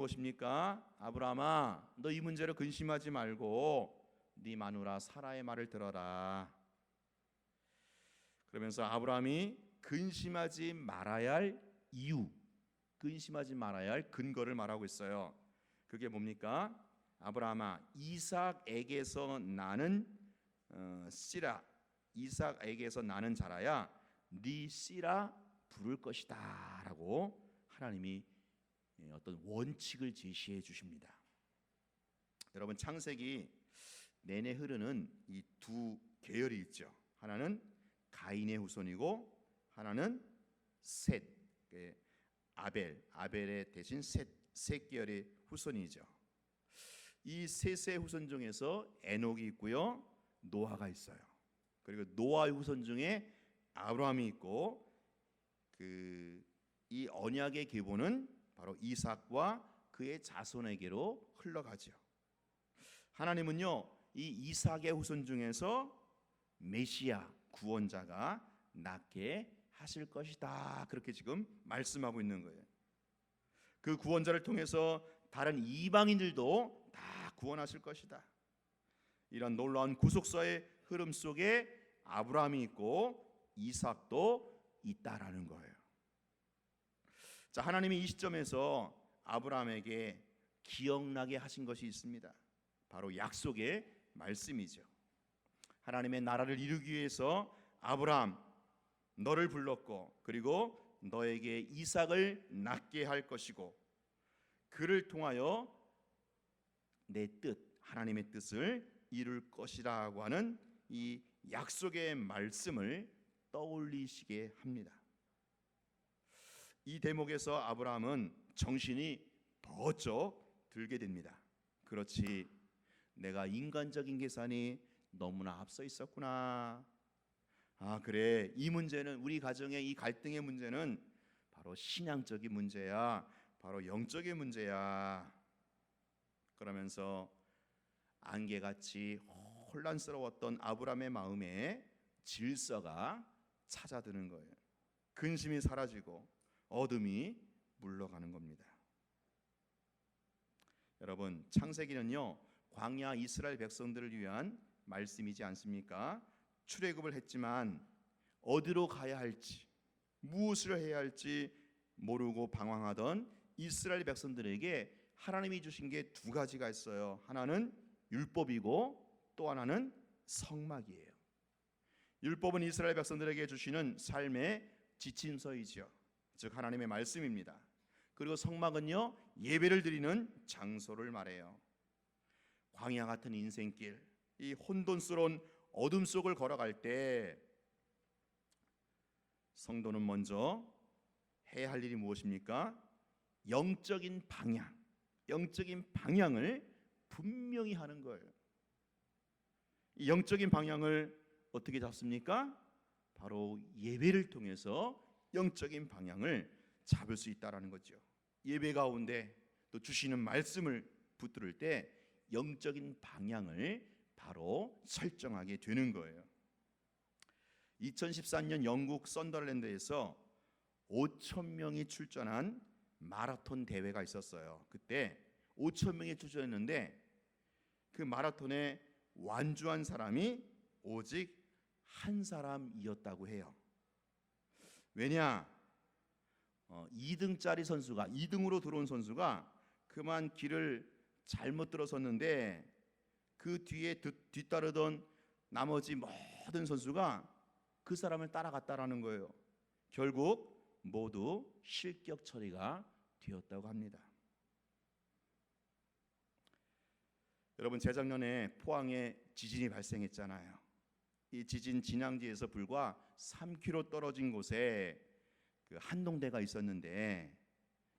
무엇입니까? 아브라함아, 너 이 문제로 근심하지 말고 네 마누라 사라의 말을 들어라. 그러면서 아브라함이 근심하지 말아야 할 이유, 근심하지 말아야 할 근거를 말하고 있어요. 그게 뭡니까? 아브라함아, 이삭에게서 나는 씨라, 이삭에게서 나는 자라야 네 씨라 부를 것이다 라고 하나님이 어떤 원칙을 제시해 주십니다. 여러분, 창세기 내내 흐르는 이 두 계열이 있죠. 하나는 가인의 후손이고 하나는 셋, 아벨의 대신 셋 계열의 후손이죠. 이 셋의 후손 중에서 에녹이 있고요, 노아가 있어요. 그리고 노아의 후손 중에 아브라함이 있고, 이 언약의 기본은 바로 이삭과 그의 자손에게로 흘러가죠. 하나님은요, 이 이삭의 후손 중에서 메시아 구원자가 낳게 하실 것이다, 그렇게 지금 말씀하고 있는 거예요. 그 구원자를 통해서 다른 이방인들도 다 구원하실 것이다. 이런 놀라운 구속사의 흐름 속에 아브라함이 있고 이삭도 있다라는 거예요. 자, 하나님이 이 시점에서 아브라함에게 기억나게 하신 것이 있습니다. 바로 약속의 말씀이죠. 하나님의 나라를 이루기 위해서 아브라함, 너를 불렀고 그리고 너에게 이삭을 낳게 할 것이고 그를 통하여 내 뜻, 하나님의 뜻을 이룰 것이라고 하는 이 약속의 말씀을 떠올리시게 합니다. 이 대목에서 아브라함은 정신이 번쩍 들게 됩니다. 그렇지, 내가 인간적인 계산이 너무나 앞서 있었구나. 아, 그래, 이 문제는, 우리 가정의 이 갈등의 문제는 바로 신앙적인 문제야, 바로 영적인 문제야. 그러면서 안개같이 혼란스러웠던 아브라함의 마음에 질서가 찾아드는 거예요. 근심이 사라지고 어둠이 물러가는 겁니다. 여러분, 창세기는요, 광야 이스라엘 백성들을 위한 말씀이지 않습니까? 출애굽을 했지만 어디로 가야 할지, 무엇을 해야 할지 모르고 방황하던 이스라엘 백성들에게 하나님이 주신 게 두 가지가 있어요. 하나는 율법이고 또 하나는 성막이에요. 율법은 이스라엘 백성들에게 주시는 삶의 지침서이죠. 즉 하나님의 말씀입니다. 그리고 성막은요, 예배를 드리는 장소를 말해요. 광야 같은 인생길, 이 혼돈스러운 어둠 속을 걸어갈 때 성도는 먼저 해야 할 일이 무엇입니까? 영적인 방향을 분명히 하는 거예요. 이 영적인 방향을 어떻게 잡습니까? 바로 예배를 통해서 영적인 방향을 잡을 수 있다라는 거죠. 예배 가운데 또 주시는 말씀을 붙들을 때 영적인 방향을 바로 설정하게 되는 거예요. 2014년 영국 썬더랜드에서 5,000명이 출전한 마라톤 대회가 있었어요. 그때 5,000명이 출전했는데 그 마라톤에 완주한 사람이 오직 한 사람이었다고 해요. 왜냐? 2등짜리 선수가, 2등으로 들어온 선수가 그만 길을 잘못 들어섰는데 그 뒤에 뒤따르던 나머지 모든 선수가 그 사람을 따라갔다라는 거예요. 결국 모두 실격 처리가 되었다고 합니다. 여러분, 재작년에 포항에 지진이 발생했잖아요. 이 지진 진앙지에서 불과 3km 떨어진 곳에 그 한동대가 있었는데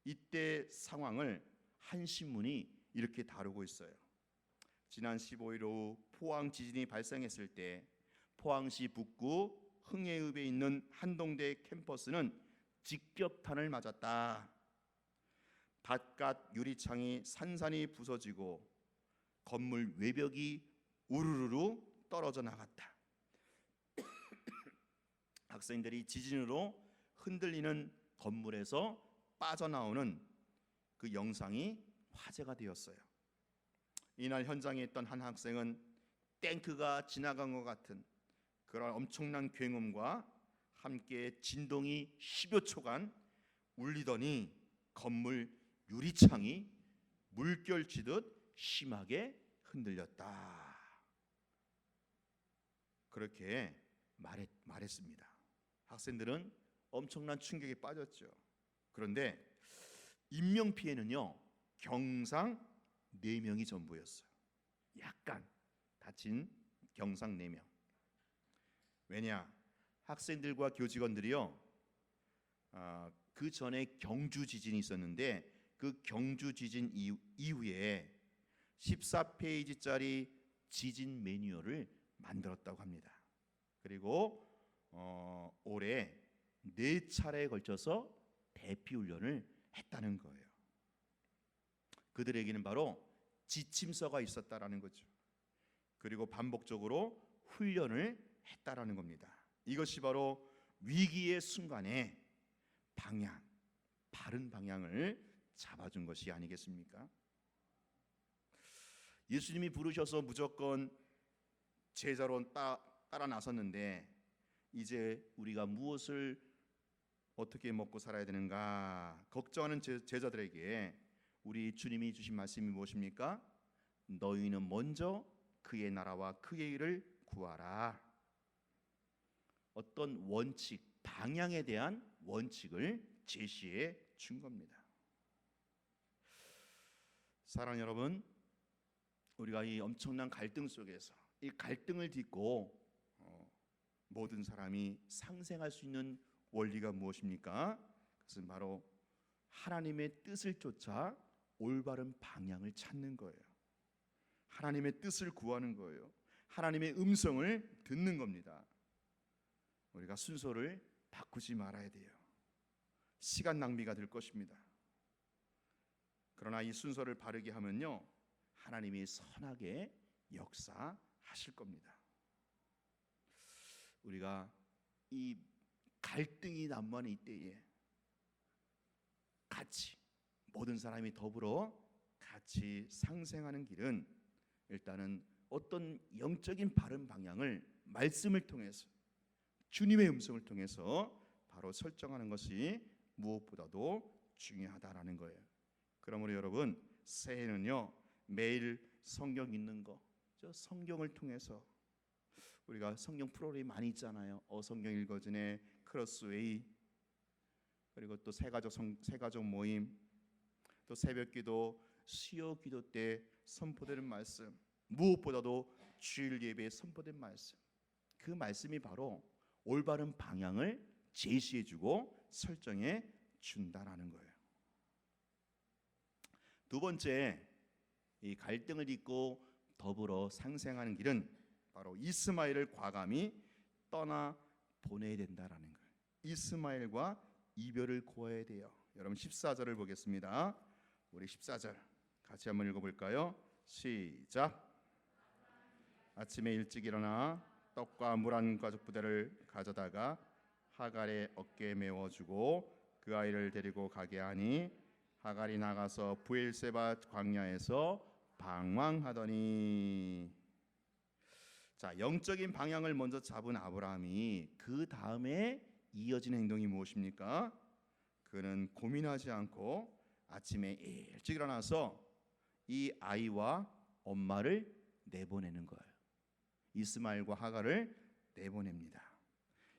이때 상황을 한 신문이 이렇게 다루고 있어요. 지난 15일 오후 포항 지진이 발생했을 때 포항시 북구 흥해읍에 있는 한동대 캠퍼스는 직격탄을 맞았다. 바깥 유리창이 산산이 부서지고 건물 외벽이 우르르르 떨어져 나갔다. 학생들이 지진으로 흔들리는 건물에서 빠져나오는 그 영상이 화제가 되었어요. 이날 현장에 있던 한 학생은 탱크가 지나간 것 같은 그런 엄청난 굉음과 함께 진동이 10여 초간 울리더니 건물 유리창이 물결치듯 심하게 흔들렸다. 그렇게 말했습니다. 학생들은 엄청난 충격에 빠졌죠. 그런데 인명피해는요, 경상 4명이 전부였어요. 약간 다친 경상 4명. 왜냐? 학생들과 교직원들이요, 그 전에 경주 지진이 있었는데 그 경주 지진 이후에 14페이지짜리 지진 매뉴얼을 만들었다고 합니다. 그리고 올해 4차례에 걸쳐서 대피 훈련을 했다는 거예요. 그들에게는 바로 지침서가 있었다라는 거죠. 그리고 반복적으로 훈련을 했다라는 겁니다. 이것이 바로 위기의 순간에 바른 방향을 잡아준 것이 아니겠습니까? 예수님이 부르셔서 무조건 제자로 따라 나섰는데 이제 우리가 무엇을 어떻게 먹고 살아야 되는가 걱정하는 제자들에게 우리 주님이 주신 말씀이 무엇입니까? 너희는 먼저 그의 나라와 그의 일을 구하라. 어떤 원칙, 방향에 대한 원칙을 제시해 준 겁니다. 사랑하는 여러분, 우리가 이 엄청난 갈등 속에서 이 갈등을 딛고 모든 사람이 상생할 수 있는 원리가 무엇입니까? 그것은 바로 하나님의 뜻을 쫓아 올바른 방향을 찾는 거예요. 하나님의 뜻을 구하는 거예요. 하나님의 음성을 듣는 겁니다. 우리가 순서를 바꾸지 말아야 돼요. 시간 낭비가 될 것입니다. 그러나 이 순서를 바르게 하면요, 하나님이 선하게 역사하실 겁니다. 우리가 이 갈등이 난무하는 이때에 같이 모든 사람이 더불어 같이 상생하는 길은 일단은 어떤 영적인 바른 방향을 말씀을 통해서 주님의 음성을 통해서 바로 설정하는 것이 무엇보다도 중요하다라는 거예요. 그러므로 여러분, 새해는요 매일 성경 읽는 거, 성경을 통해서 우리가 성경 프로그램이 많이 있잖아요. 성경 읽어주네, 크로스웨이, 그리고 또 새가족 모임, 또 새벽기도, 수요 기도 때 선포되는 말씀, 무엇보다도 주일 예배에 선포된 말씀, 그 말씀이 바로 올바른 방향을 제시해주고 설정해 준다라는 거예요. 두 번째, 이 갈등을 딛고 더불어 상생하는 길은 바로 이스마엘을 과감히 떠나 보내야 된다라는 거예요. 이스마엘과 이별을 고해야 돼요. 여러분 14절을 보겠습니다. 우리 14절 같이 한번 읽어볼까요? 시작. 아침에 일찍 일어나 떡과 물 한 가죽 부대를 가져다가 하갈의 어깨에 메워주고 그 아이를 데리고 가게 하니 하갈이 나가서 브엘세바 광야에서 방황하더니. 자, 영적인 방향을 먼저 잡은 아브라함이 그 다음에 이어진 행동이 무엇입니까? 그는 고민하지 않고 아침에 일찍 일어나서 이 아이와 엄마를 내보내는 거예요. 이스마엘과 하갈을 내보냅니다.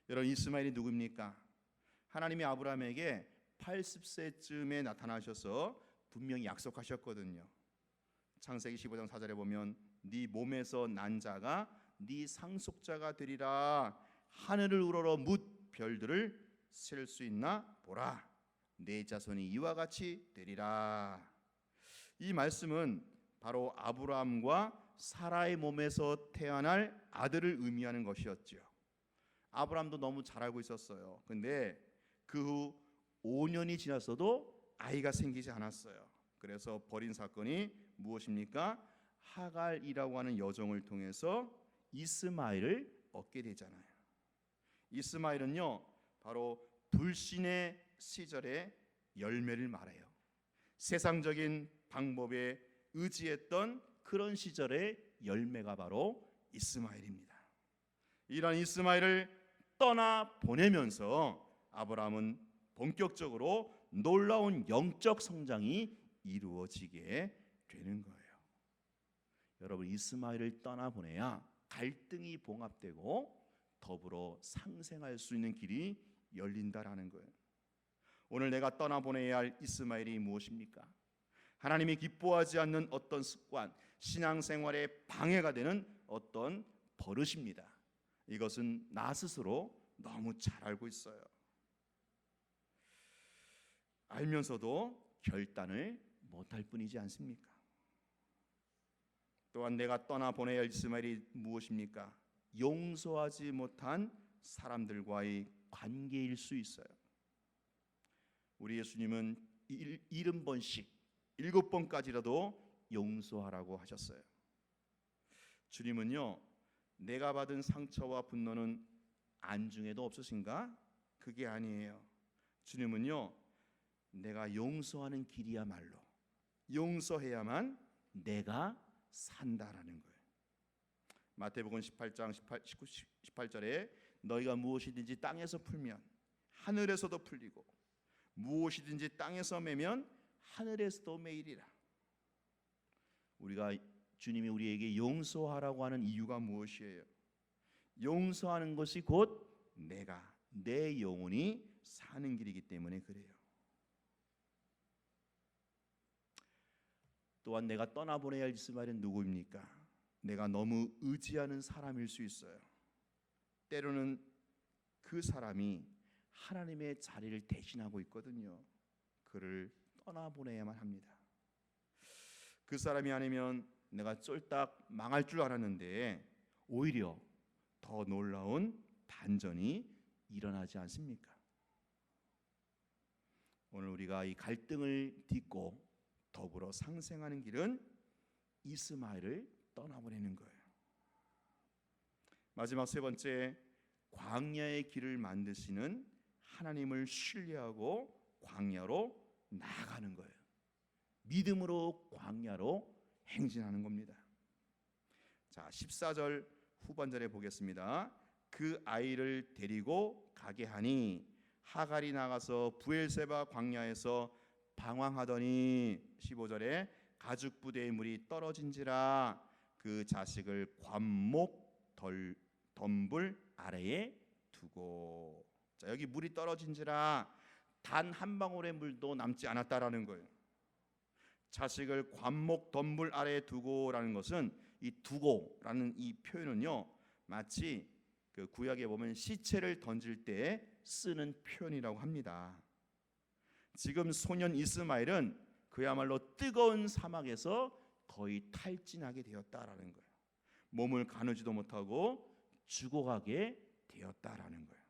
여러분, 이스마엘이 누구입니까? 하나님이 아브라함에게 80세쯤에 나타나셔서 분명히 약속하셨거든요. 창세기 15장 4절에 보면 네 몸에서 난 자가 네 상속자가 되리라. 하늘을 우러러 뭇 별들을 셀 수 있나 보라. 내 자손이 이와 같이 되리라. 이 말씀은 바로 아브라함과 사라의 몸에서 태어날 아들을 의미하는 것이었죠. 아브라함도 너무 잘 알고 있었어요. 근데 그 후 5년이 지났어도 아이가 생기지 않았어요. 그래서 벌인 사건이 무엇입니까? 하갈이라고 하는 여종을 통해서 이스마엘을 얻게 되잖아요. 이스마엘은요 바로 불신의 시절의 열매를 말해요. 세상적인 방법에 의지했던 그런 시절의 열매가 바로 이스마엘입니다. 이러한 이스마엘을 떠나 보내면서 아브라함은 본격적으로 놀라운 영적 성장이 이루어지게 되는 거예요. 여러분, 이스마엘을 떠나 보내야 갈등이 봉합되고 더불어 상생할 수 있는 길이 열린다라는 거예요. 오늘 내가 떠나보내야 할 이스마엘이 무엇입니까? 하나님이 기뻐하지 않는 어떤 습관, 신앙생활에 방해가 되는 어떤 버릇입니다. 이것은 나 스스로 너무 잘 알고 있어요. 알면서도 결단을 못할 뿐이지 않습니까? 또한 내가 떠나보내야 할 이스마엘이 무엇입니까? 용서하지 못한 사람들과의 관계일 수 있어요. 우리 예수님은 70번씩 7번까지라도 용서하라고 하셨어요. 주님은요, 내가 받은 상처와 분노는 안중에도 없으신가? 그게 아니에요. 주님은요, 내가 용서하는 길이야말로 용서해야만 내가 산다라는 거예요. 마태복음 18장 18절에 너희가 무엇이든지 땅에서 풀면 하늘에서도 풀리고 무엇이든지 땅에서 매면 하늘에서도 매이리라. 우리가 주님이 우리에게 용서하라고 하는 이유가 무엇이에요? 용서하는 것이 곧 내 영혼이 사는 길이기 때문에 그래요. 또한 내가 떠나보내야 할 이스마엘은 누구입니까? 내가 너무 의지하는 사람일 수 있어요. 때로는 그 사람이 하나님의 자리를 대신하고 있거든요. 그를 떠나보내야만 합니다. 그 사람이 아니면 내가 쫄딱 망할 줄 알았는데 오히려 더 놀라운 반전이 일어나지 않습니까? 오늘 우리가 이 갈등을 딛고 더불어 상생하는 길은 이스마엘을 떠나보내는 거예요. 마지막 세 번째, 광야의 길을 만드시는 하나님을 신뢰하고 광야로 나아가는 거예요. 믿음으로 광야로 행진하는 겁니다. 자, 14절 후반절에 보겠습니다. 그 아이를 데리고 가게 하니 하갈이 나가서 부엘세바 광야에서 방황하더니 15절에 가죽 부대의 물이 떨어진지라 그 자식을 관목 덤불 아래에 두고. 자, 여기 물이 떨어진지라 단 한 방울의 물도 남지 않았다라는 거예요. 자식을 관목 덤불 아래에 두고라는 것은 이 두고라는 이 표현은요, 마치 그 구약에 보면 시체를 던질 때 쓰는 표현이라고 합니다. 지금 소년 이스마엘은 그야말로 뜨거운 사막에서 거의 탈진하게 되었다라는 거예요. 몸을 가누지도 못하고 죽어가게 되었다라는 거예요.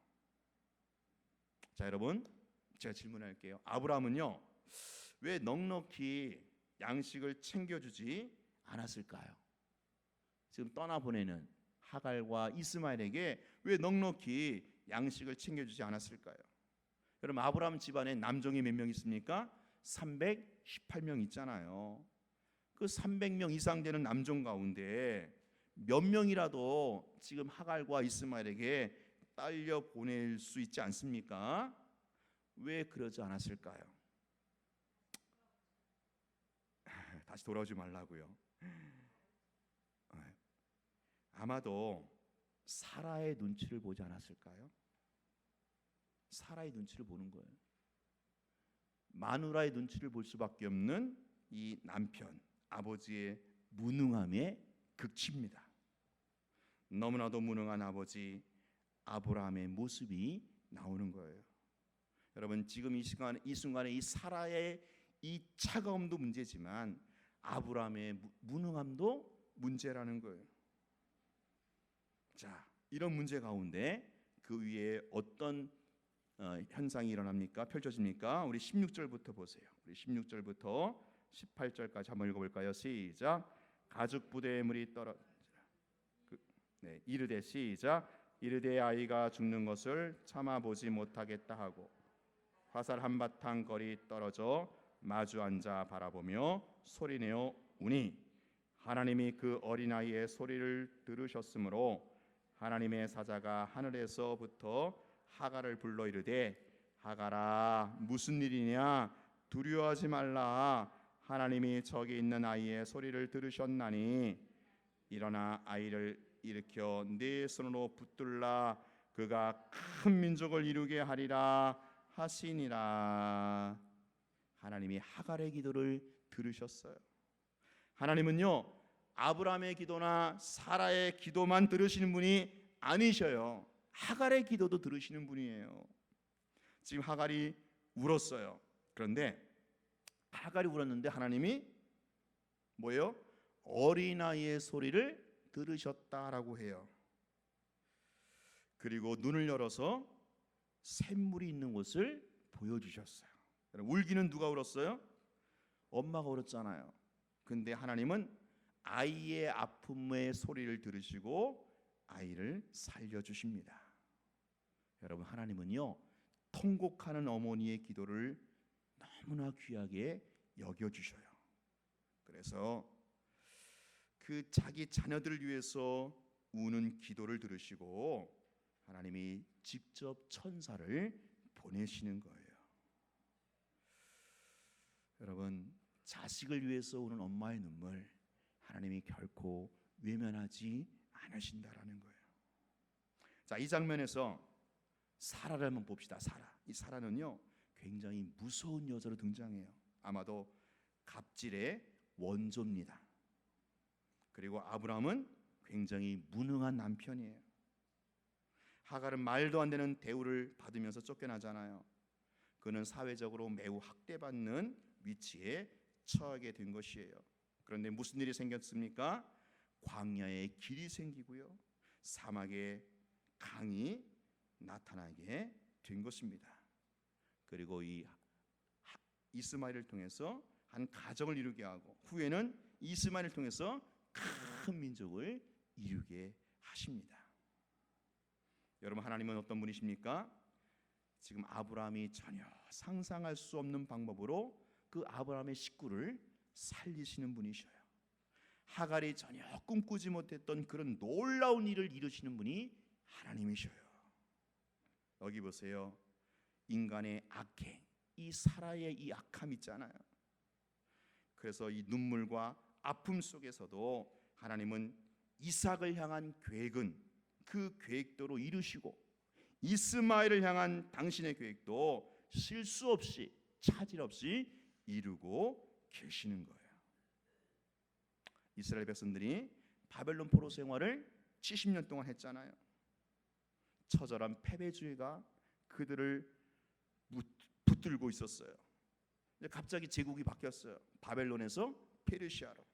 자, 여러분, 제가 질문할게요. 아브라함은요, 왜 넉넉히 양식을 챙겨주지 않았을까요? 지금 떠나보내는 하갈과 이스마엘에게 왜 넉넉히 양식을 챙겨주지 않았을까요? 여러분, 아브라함 집안에 남종이 몇 명 있습니까? 318명 있잖아요. 그 300명 이상 되는 남종 가운데 몇 명이라도 지금 하갈과 이스마엘에게 딸려 보낼 수 있지 않습니까? 왜 그러지 않았을까요? 다시 돌아오지 말라고요. 아마도 사라의 눈치를 보지 않았을까요? 사라의 눈치를 보는 거예요. 마누라의 눈치를 볼 수밖에 없는 이 남편, 아버지의 무능함의 극치입니다. 너무나도 무능한 아버지 아브라함의 모습이 나오는 거예요. 여러분, 지금 이 순간에 이 사라의 이 차가움도 문제지만 아브라함의 무능함도 문제라는 거예요. 자, 이런 문제 가운데 그 위에 어떤 현상이 일어납니까? 펼쳐집니까? 우리 16절부터 보세요. 우리 16절부터 18절까지 한번 읽어볼까요? 시작. 가죽 부대의 물이 이르되 시작. 이르되 아이가 죽는 것을 참아보지 못하겠다 하고 화살 한바탕 거리 떨어져 마주 앉아 바라보며 소리내어 우니 하나님이 그 어린아이의 소리를 들으셨으므로 하나님의 사자가 하늘에서부터 하갈을 불러 이르되 하갈아 무슨 일이냐 두려워하지 말라 하나님이 저기 있는 아이의 소리를 들으셨나니 일어나 아이를 일으켜 네 손으로 붙들라 그가 큰 민족을 이루게 하리라 하시니라. 하나님이 하갈의 기도를 들으셨어요. 하나님은요 아브라함의 기도나 사라의 기도만 들으시는 분이 아니셔요. 하갈의 기도도 들으시는 분이에요. 지금 하갈이 울었어요. 그런데 하갈이 울었는데 하나님이 뭐예요? 어린아이의 소리를 들으셨다라고 해요. 그리고 눈을 열어서 샘물이 있는 곳을 보여주셨어요. 울기는 누가 울었어요? 엄마가 울었잖아요. 근데 하나님은 아이의 아픔의 소리를 들으시고 아이를 살려주십니다. 여러분 하나님은요 통곡하는 어머니의 기도를 너무나 귀하게 여겨주셔요. 그래서 그 자기 자녀들을 위해서 우는 기도를 들으시고 하나님이 직접 천사를 보내시는 거예요. 여러분 자식을 위해서 우는 엄마의 눈물 하나님이 결코 외면하지 않으신다라는 거예요. 자, 이 장면에서 사라를 한번 봅시다. 사라. 이 사라는요 굉장히 무서운 여자로 등장해요. 아마도 갑질의 원조입니다. 그리고 아브라함은 굉장히 무능한 남편이에요. 하갈은 말도 안 되는 대우를 받으면서 쫓겨나잖아요. 그는 사회적으로 매우 학대받는 위치에 처하게 된 것이에요. 그런데 무슨 일이 생겼습니까? 광야에 길이 생기고요, 사막에 강이 나타나게 된 것입니다. 그리고 이 이스마엘을 통해서 한 가정을 이루게 하고 후에는 이스마엘을 통해서 큰 민족을 이루게 하십니다. 여러분 하나님은 어떤 분이십니까? 지금 아브라함이 전혀 상상할 수 없는 방법으로 그 아브라함의 식구를 살리시는 분이셔요. 하갈이 전혀 꿈꾸지 못했던 그런 놀라운 일을 이루시는 분이 하나님이셔요. 여기 보세요. 인간의 악행, 이 사라의 이 악함 있잖아요. 그래서 이 눈물과 아픔 속에서도 하나님은 이삭을 향한 계획은 그 계획대로 이루시고 이스마엘을 향한 당신의 계획도 실수 없이 차질 없이 이루고 계시는 거예요. 이스라엘 백성들이 바벨론 포로 생활을 70년 동안 했잖아요. 처절한 패배주의가 그들을 붙들고 있었어요. 갑자기 제국이 바뀌었어요. 바벨론에서 페르시아로.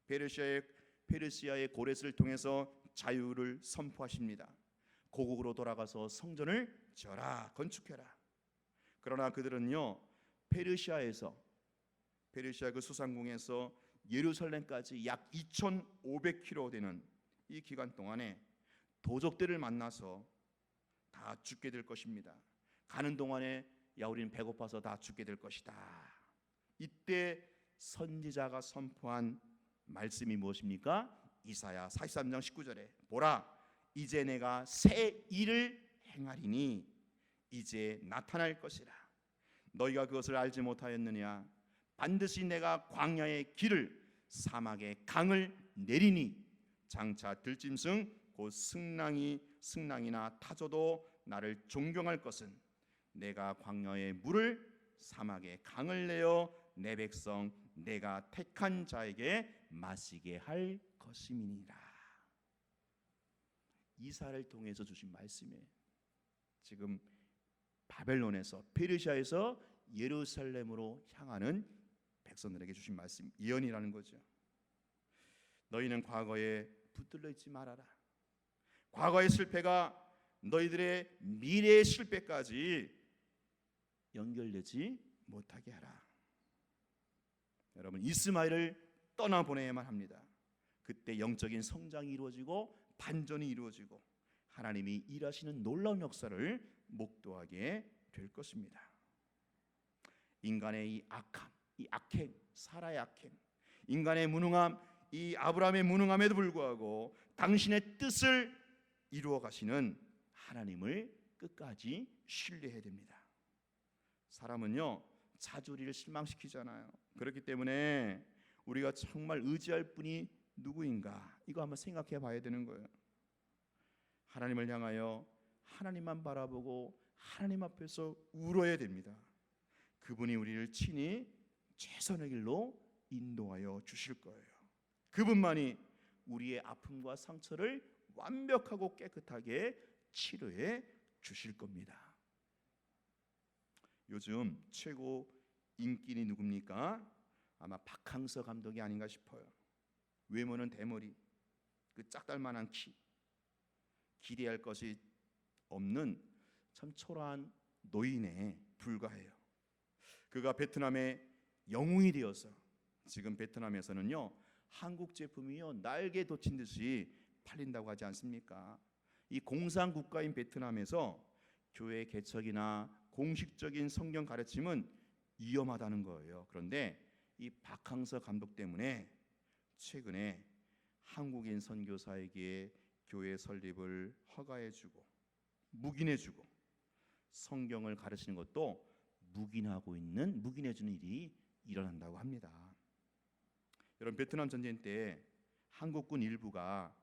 페르시아의 고레스를 통해서 자유를 선포하십니다. 고국으로 돌아가서 성전을 지어라, 건축해라. 그러나 그들은요 페르시아 그 수상궁에서 예루살렘까지 약 2,500km 되는 이 기간 동안에 도적들을 만나서 다 죽게 될 것입니다. 가는 동안에 야 우리는 배고파서 다 죽게 될 것이다. 이때 선지자가 선포한 말씀이 무엇입니까? 이사야 43장 19절에 보라 이제 내가 새 일을 행하리니 이제 나타날 것이라. 너희가 그것을 알지 못하였느냐? 반드시 내가 광야의 길을 사막의 강을 내리니 장차 들짐승 곧 승랑이나 타조도 나를 존경할 것은 내가 광야의 물을 사막의 강을 내어 내 백성 내가 택한 자에게 마시게 할 것임이니라. 이사를 통해서 주신 말씀이에요. 지금 바벨론에서 페르시아에서 예루살렘으로 향하는 백성들에게 주신 말씀, 예언이라는 거죠. 너희는 과거에 붙들려 있지 말아라. 과거의 실패가 너희들의 미래의 실패까지 연결되지 못하게 하라. 여러분 이스마엘을 떠나보내야만 합니다. 그때 영적인 성장이 이루어지고 반전이 이루어지고 하나님이 일하시는 놀라운 역사를 목도하게 될 것입니다. 인간의 이 악함, 이 악행, 사라의 악행, 인간의 무능함, 이 아브라함의 무능함에도 불구하고 당신의 뜻을 이루어 가시는 하나님을 끝까지 신뢰해야 됩니다. 사람은요, 자주리를 실망시키잖아요. 그렇기 때문에 우리가 정말 의지할 분이 누구인가, 이거 한번 생각해 봐야 되는 거예요. 하나님을 향하여 하나님만 바라보고 하나님 앞에서 울어야 됩니다. 그분이 우리를 친히 최선의 길로 인도하여 주실 거예요. 그분만이 우리의 아픔과 상처를 완벽하고 깨끗하게 치료해 주실 겁니다. 요즘 최고 인기인이 누굽니까? 아마 박항서 감독이 아닌가 싶어요. 외모는 대머리, 그 짝달만한 키, 기대할 것이 없는 참 초라한 노인에 불과해요. 그가 베트남의 영웅이 되어서 지금 베트남에서는요, 한국 제품이요 날개 돋친 듯이 팔린다고 하지 않습니까? 이 공산 국가인 베트남에서 교회 개척이나 공식적인 성경 가르침은 위험하다는 거예요. 그런데 이 박항서 감독 때문에 최근에 한국인 선교사에게 교회 설립을 허가해주고 묵인해주고 성경을 가르치는 것도 묵인해주는 일이 일어난다고 합니다. 여러분, 베트남 전쟁 때 한국군 일부가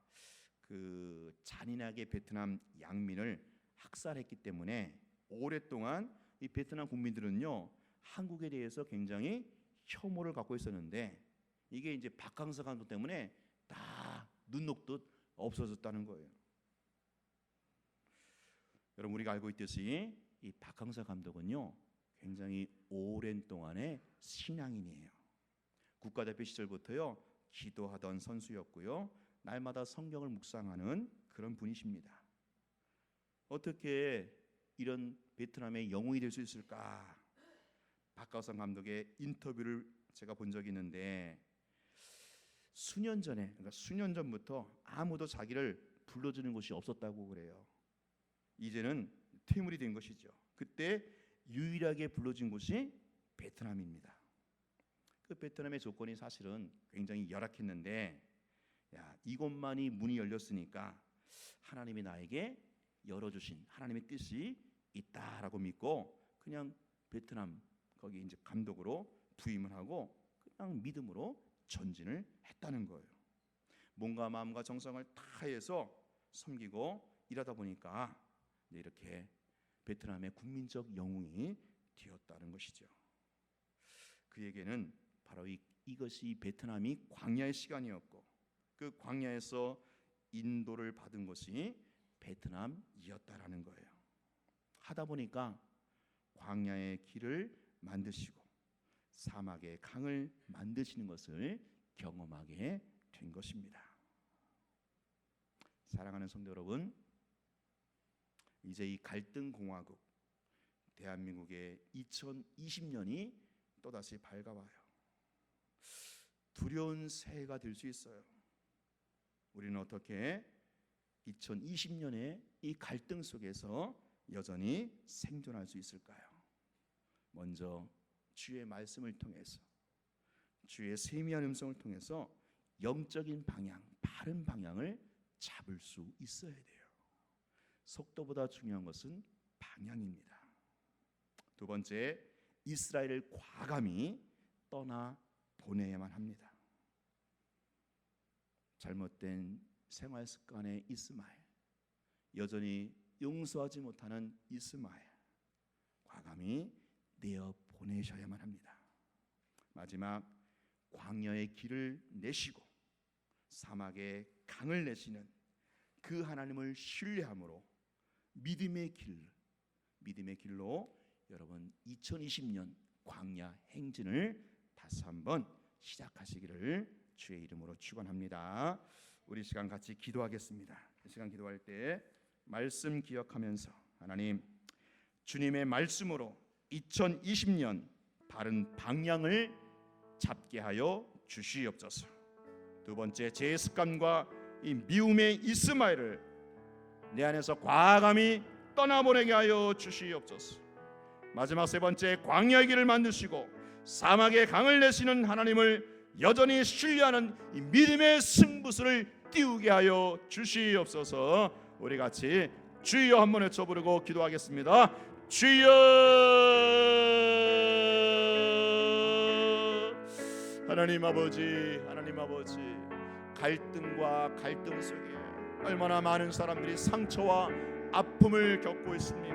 그 잔인하게 베트남 양민을 학살했기 때문에 오랫동안 이 베트남 국민들은요, 한국에 대해서 굉장히 혐오를 갖고 있었는데 이게 이제 박항서 감독 때문에 다 눈 녹듯 없어졌다는 거예요. 여러분, 우리가 알고 있듯이 이 박항서 감독은요, 굉장히 오랜 동안의 신앙인이에요. 국가대표 시절부터요, 기도하던 선수였고요, 날마다 성경을 묵상하는 그런 분이십니다. 어떻게 이런 베트남의 영웅이 될 수 있을까? 박항서 감독의 인터뷰를 제가 본 적이 있는데 수년 전부터 아무도 자기를 불러주는 곳이 없었다고 그래요. 이제는 퇴물이 된 것이죠. 그때 유일하게 불러진 곳이 베트남입니다. 그 베트남의 조건이 사실은 굉장히 열악했는데, 이곳만이 문이 열렸으니까 하나님이 나에게 열어주신 하나님의 뜻이 있다라고 믿고 그냥 베트남 거기 이제 감독으로 부임을 하고 그냥 믿음으로 전진을 했다는 거예요. 몸과 마음과 정성을 다해서 섬기고 일하다 보니까 이렇게 베트남의 국민적 영웅이 되었다는 것이죠. 그에게는 바로 이것이 베트남이 광야의 시간이었고 그 광야에서 인도를 받은 것이 베트남이었다라는 거예요. 하다 보니까 광야의 길을 만드시고 사막의 강을 만드시는 것을 경험하게 된 것입니다. 사랑하는 성도 여러분, 이제 이 갈등 공화국 대한민국의 2020년이 또다시 밝아와요. 두려운 새해가 될 수 있어요. 우리는 어떻게 2020년의 이 갈등 속에서 여전히 생존할 수 있을까요? 먼저 주의 말씀을 통해서, 주의 세미한 음성을 통해서 영적인 방향, 바른 방향을 잡을 수 있어야 돼요. 속도보다 중요한 것은 방향입니다. 두 번째, 이스라엘을 과감히 떠나 보내야만 합니다. 잘못된 생활 습관의 이스마엘, 여전히 용서하지 못하는 이스마엘, 과감히 내어 보내셔야만 합니다. 마지막, 광야의 길을 내시고 사막의 강을 내시는 그 하나님을 신뢰함으로 믿음의 길로 여러분 2020년 광야 행진을 다시 한번 시작하시기를 주의 이름으로 축원합니다. 우리 시간 같이 기도하겠습니다. 이 시간 기도할 때 말씀 기억하면서 하나님, 주님의 말씀으로 2020년 바른 방향을 잡게 하여 주시옵소서. 두 번째, 제 습관과 이 미움의 이스마엘을 내 안에서 과감히 떠나보내게 하여 주시옵소서. 마지막 세 번째, 광야의 길을 만드시고 사막의 강을 내시는 하나님을 여전히 신뢰하는 이 믿음의 승부수를 띄우게 하여 주시옵소서. 우리 같이 주여 한번 외쳐 부르고 기도하겠습니다. 주여. 하나님 아버지, 하나님 아버지, 갈등과 갈등 속에 얼마나 많은 사람들이 상처와 아픔을 겪고 있습니까?